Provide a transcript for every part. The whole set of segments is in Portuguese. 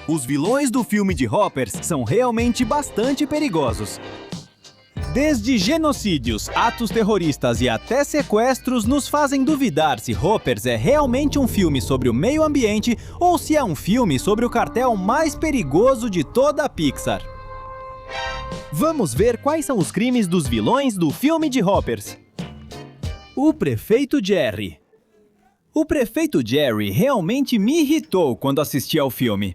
Os vilões do filme de Hoppers são realmente bastante perigosos. Desde genocídios, atos terroristas e até sequestros nos fazem duvidar se Hoppers é realmente um filme sobre o meio ambiente ou se é um filme sobre o cartel mais perigoso de toda a Pixar. Vamos ver quais são os crimes dos vilões do filme de Hoppers. O Prefeito Jerry. O Prefeito Jerry realmente me irritou quando assisti ao filme.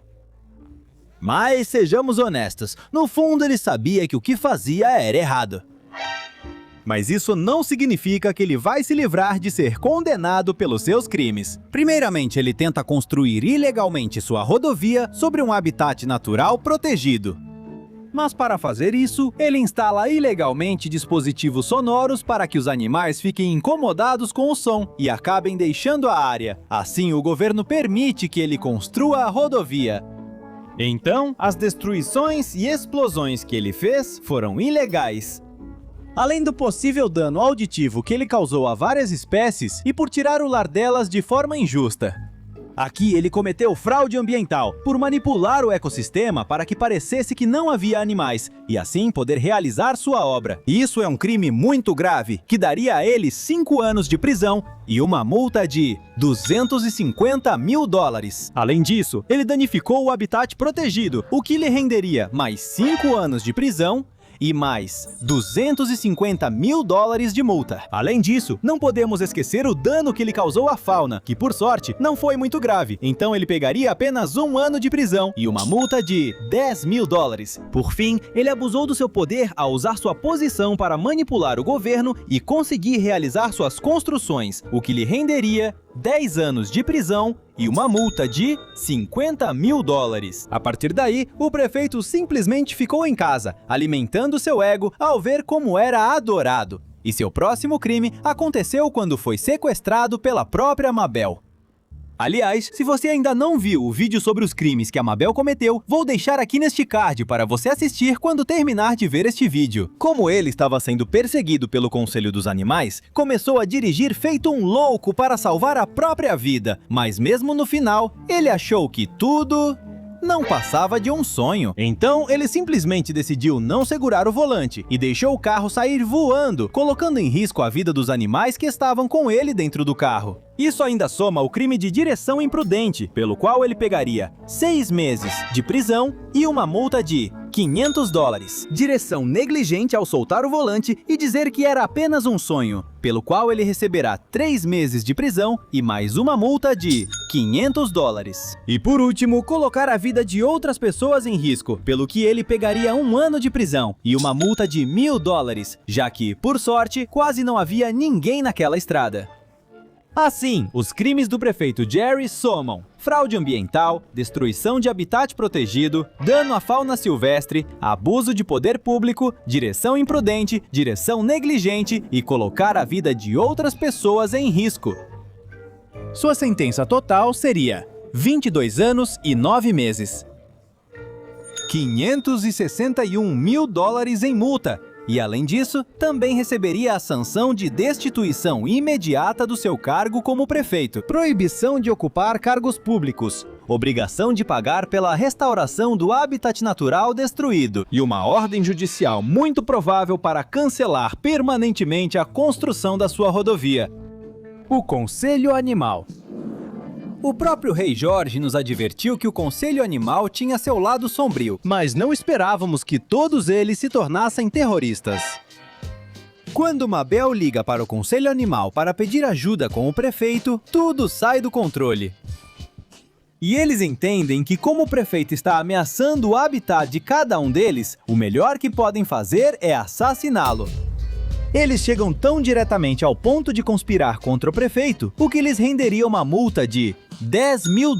Mas sejamos honestos, no fundo ele sabia que o que fazia era errado. Mas isso não significa que ele vai se livrar de ser condenado pelos seus crimes. Primeiramente, ele tenta construir ilegalmente sua rodovia sobre um habitat natural protegido. Mas para fazer isso, ele instala ilegalmente dispositivos sonoros para que os animais fiquem incomodados com o som e acabem deixando a área. Assim, o governo permite que ele construa a rodovia. Então, as destruições e explosões que ele fez foram ilegais. Além do possível dano auditivo que ele causou a várias espécies e por tirar o lar delas de forma injusta. Aqui ele cometeu fraude ambiental por manipular o ecossistema para que parecesse que não havia animais e assim poder realizar sua obra. Isso é um crime muito grave que daria a ele 5 anos de prisão e uma multa de $250 mil. Além disso, ele danificou o habitat protegido, o que lhe renderia mais 5 anos de prisão e mais $250 mil de multa. Além disso, não podemos esquecer o dano que ele causou à fauna, que por sorte não foi muito grave. Então ele pegaria apenas 1 ano de prisão e uma multa de $10 mil. Por fim, ele abusou do seu poder ao usar sua posição para manipular o governo e conseguir realizar suas construções, o que lhe renderia 10 anos de prisão e uma multa de $50 mil. A partir daí, o prefeito simplesmente ficou em casa, alimentando seu ego ao ver como era adorado. E seu próximo crime aconteceu quando foi sequestrado pela própria Mabel. Aliás, se você ainda não viu o vídeo sobre os crimes que a Mabel cometeu, vou deixar aqui neste card para você assistir quando terminar de ver este vídeo. Como ele estava sendo perseguido pelo Conselho dos Animais, começou a dirigir feito um louco para salvar a própria vida, mas mesmo no final, ele achou que tudo não passava de um sonho. Então, ele simplesmente decidiu não segurar o volante e deixou o carro sair voando, colocando em risco a vida dos animais que estavam com ele dentro do carro. Isso ainda soma o crime de direção imprudente, pelo qual ele pegaria 6 meses de prisão e uma multa de $500. Direção negligente ao soltar o volante e dizer que era apenas um sonho, pelo qual ele receberá 3 meses de prisão e mais uma multa de $500. E por último, colocar a vida de outras pessoas em risco, pelo que ele pegaria 1 ano de prisão e uma multa de $1.000, já que, por sorte, quase não havia ninguém naquela estrada. Assim, os crimes do prefeito Jerry somam fraude ambiental, destruição de habitat protegido, dano à fauna silvestre, abuso de poder público, direção imprudente, direção negligente e colocar a vida de outras pessoas em risco. Sua sentença total seria 22 anos e 9 meses. $561 mil em multa. E, além disso, também receberia a sanção de destituição imediata do seu cargo como prefeito, proibição de ocupar cargos públicos, obrigação de pagar pela restauração do habitat natural destruído e uma ordem judicial muito provável para cancelar permanentemente a construção da sua rodovia. O Conselho Animal. O próprio Rei Jorge nos advertiu que o Conselho Animal tinha seu lado sombrio, mas não esperávamos que todos eles se tornassem terroristas. Quando Mabel liga para o Conselho Animal para pedir ajuda com o prefeito, tudo sai do controle. E eles entendem que, como o prefeito está ameaçando o habitat de cada um deles, o melhor que podem fazer é assassiná-lo. Eles chegam tão diretamente ao ponto de conspirar contra o prefeito, o que lhes renderia uma multa de $10 mil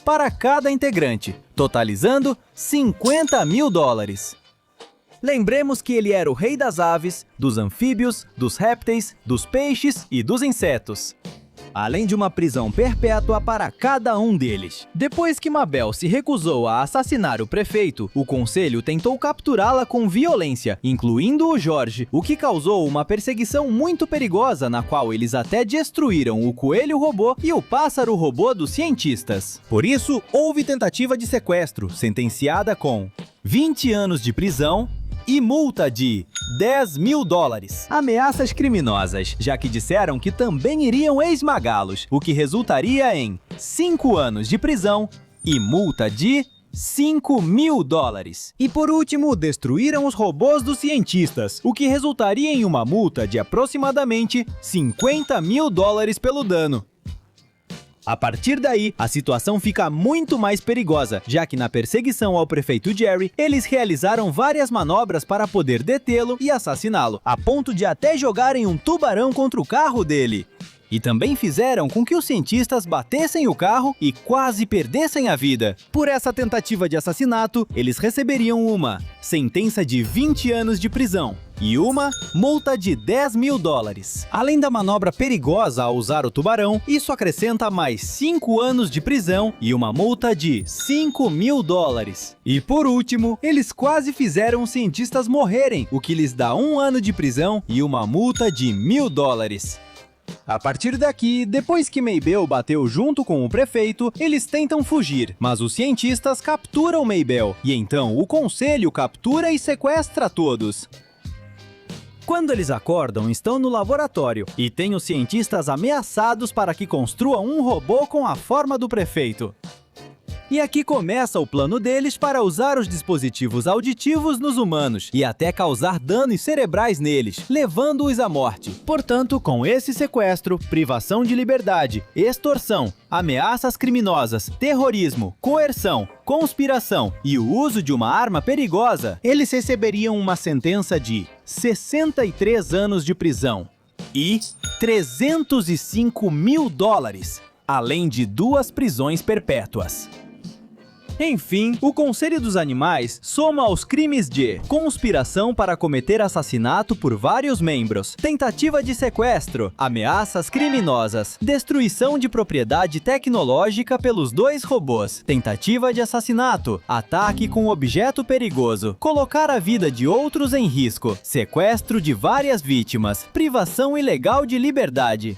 para cada integrante, totalizando $50 mil. Lembremos que ele era o rei das aves, dos anfíbios, dos répteis, dos peixes e dos insetos. além de uma prisão perpétua para cada um deles. Depois que Mabel se recusou a assassinar o prefeito, o conselho tentou capturá-la com violência, incluindo o Jorge, o que causou uma perseguição muito perigosa na qual eles até destruíram o coelho robô e o pássaro robô dos cientistas. Por isso, houve tentativa de sequestro, sentenciada com 20 anos de prisão e multa de $10.000. Ameaças criminosas, já que disseram que também iriam esmagá-los, o que resultaria em 5 anos de prisão e multa de $5.000. E por último, destruíram os robôs dos cientistas, o que resultaria em uma multa de aproximadamente $50.000 pelo dano. A partir daí, a situação fica muito mais perigosa, já que na perseguição ao prefeito Jerry, eles realizaram várias manobras para poder detê-lo e assassiná-lo, a ponto de até jogarem um tubarão contra o carro dele. E também fizeram com que os cientistas batessem o carro e quase perdessem a vida. Por essa tentativa de assassinato, eles receberiam uma sentença de 20 anos de prisão e uma multa de $10.000. Além da manobra perigosa ao usar o tubarão, isso acrescenta mais 5 anos de prisão e uma multa de $5.000. E por último, eles quase fizeram os cientistas morrerem, o que lhes dá 1 ano de prisão e uma multa de $1.000. A partir daqui, depois que Mabel bateu junto com o prefeito, eles tentam fugir, mas os cientistas capturam Mabel, e então o conselho captura e sequestra todos. Quando eles acordam, estão no laboratório, e têm os cientistas ameaçados para que construam um robô com a forma do prefeito. E aqui começa o plano deles para usar os dispositivos auditivos nos humanos e até causar danos cerebrais neles, levando-os à morte. Portanto, com esse sequestro, privação de liberdade, extorsão, ameaças criminosas, terrorismo, coerção, conspiração e o uso de uma arma perigosa, eles receberiam uma sentença de 63 anos de prisão e $305.000, além de 2 prisões perpétuas. Enfim, o Conselho dos Animais soma aos crimes de conspiração para cometer assassinato por vários membros, tentativa de sequestro, ameaças criminosas, destruição de propriedade tecnológica pelos 2 robôs, tentativa de assassinato, ataque com objeto perigoso, colocar a vida de outros em risco, sequestro de várias vítimas, privação ilegal de liberdade.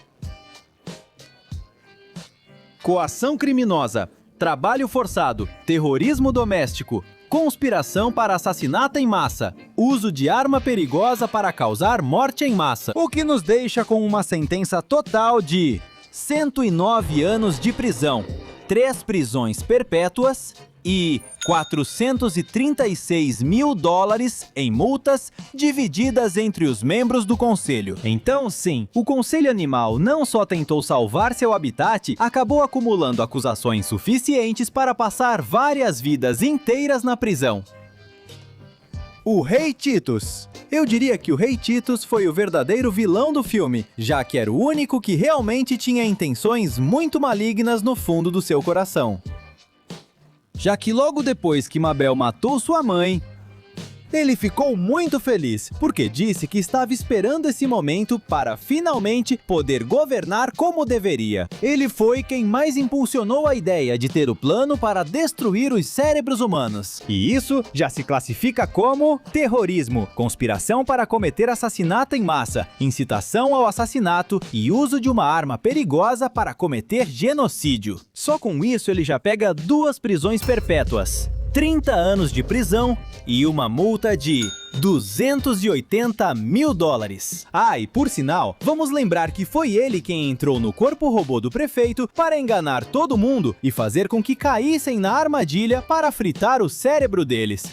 Coação criminosa, trabalho forçado, terrorismo doméstico, conspiração para assassinato em massa, uso de arma perigosa para causar morte em massa, o que nos deixa com uma sentença total de 109 anos de prisão, 3 prisões perpétuas e $436.000 em multas divididas entre os membros do conselho. Então, sim, o conselho animal não só tentou salvar seu habitat, acabou acumulando acusações suficientes para passar várias vidas inteiras na prisão. O Rei Titus. Eu diria que o Rei Titus foi o verdadeiro vilão do filme, já que era o único que realmente tinha intenções muito malignas no fundo do seu coração. Já que logo depois que Mabel matou sua mãe, ele ficou muito feliz, porque disse que estava esperando esse momento para finalmente poder governar como deveria. Ele foi quem mais impulsionou a ideia de ter o plano para destruir os cérebros humanos. E isso já se classifica como terrorismo, conspiração para cometer assassinato em massa, incitação ao assassinato e uso de uma arma perigosa para cometer genocídio. Só com isso ele já pega 2 prisões perpétuas, 30 anos de prisão e uma multa de $280.000. Ah, e por sinal, vamos lembrar que foi ele quem entrou no corpo robô do prefeito para enganar todo mundo e fazer com que caíssem na armadilha para fritar o cérebro deles.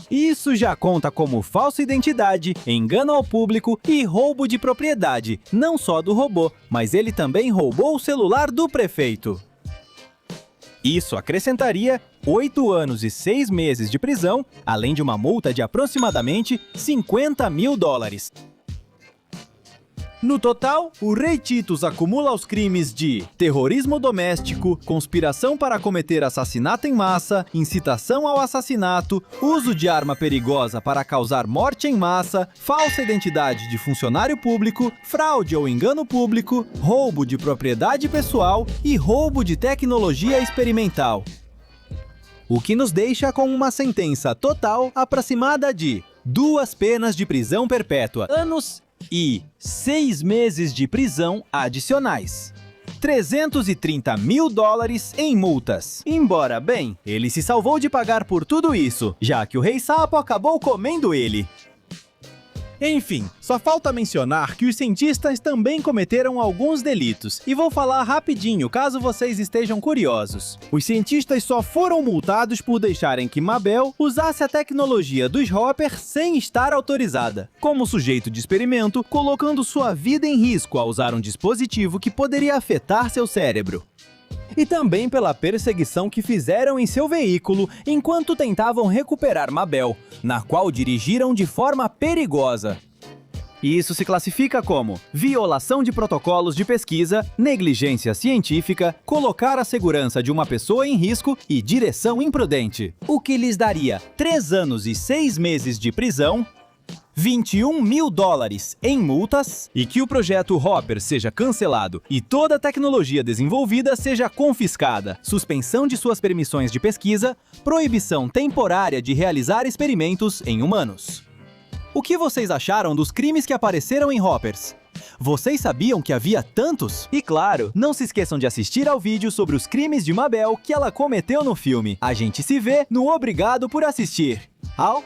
Isso já conta como falsa identidade, engano ao público e roubo de propriedade, não só do robô, mas ele também roubou o celular do prefeito. Isso acrescentaria 8 anos e 6 meses de prisão, além de uma multa de aproximadamente $50.000. No total, o Rei Titus acumula os crimes de terrorismo doméstico, conspiração para cometer assassinato em massa, incitação ao assassinato, uso de arma perigosa para causar morte em massa, falsa identidade de funcionário público, fraude ou engano público, roubo de propriedade pessoal e roubo de tecnologia experimental. O que nos deixa com uma sentença total aproximada de 2 penas de prisão perpétua, anos e 6 meses de prisão adicionais. $330 mil em multas. Embora, bem, ele se salvou de pagar por tudo isso, já que o Rei Sapo acabou comendo ele. Enfim, só falta mencionar que os cientistas também cometeram alguns delitos, e vou falar rapidinho caso vocês estejam curiosos. Os cientistas só foram multados por deixarem que Mabel usasse a tecnologia dos Hoppers sem estar autorizada, como sujeito de experimento, colocando sua vida em risco ao usar um dispositivo que poderia afetar seu cérebro. E também pela perseguição que fizeram em seu veículo enquanto tentavam recuperar Mabel, na qual dirigiram de forma perigosa. E isso se classifica como violação de protocolos de pesquisa, negligência científica, colocar a segurança de uma pessoa em risco e direção imprudente, o que lhes daria 3 anos e 6 meses de prisão, $21 mil em multas e que o projeto Hopper seja cancelado e toda a tecnologia desenvolvida seja confiscada, suspensão de suas permissões de pesquisa, proibição temporária de realizar experimentos em humanos. O que vocês acharam dos crimes que apareceram em Hoppers? Vocês sabiam que havia tantos? E claro, não se esqueçam de assistir ao vídeo sobre os crimes de Mabel que ela cometeu no filme. A gente se vê no Obrigado por assistir. Ao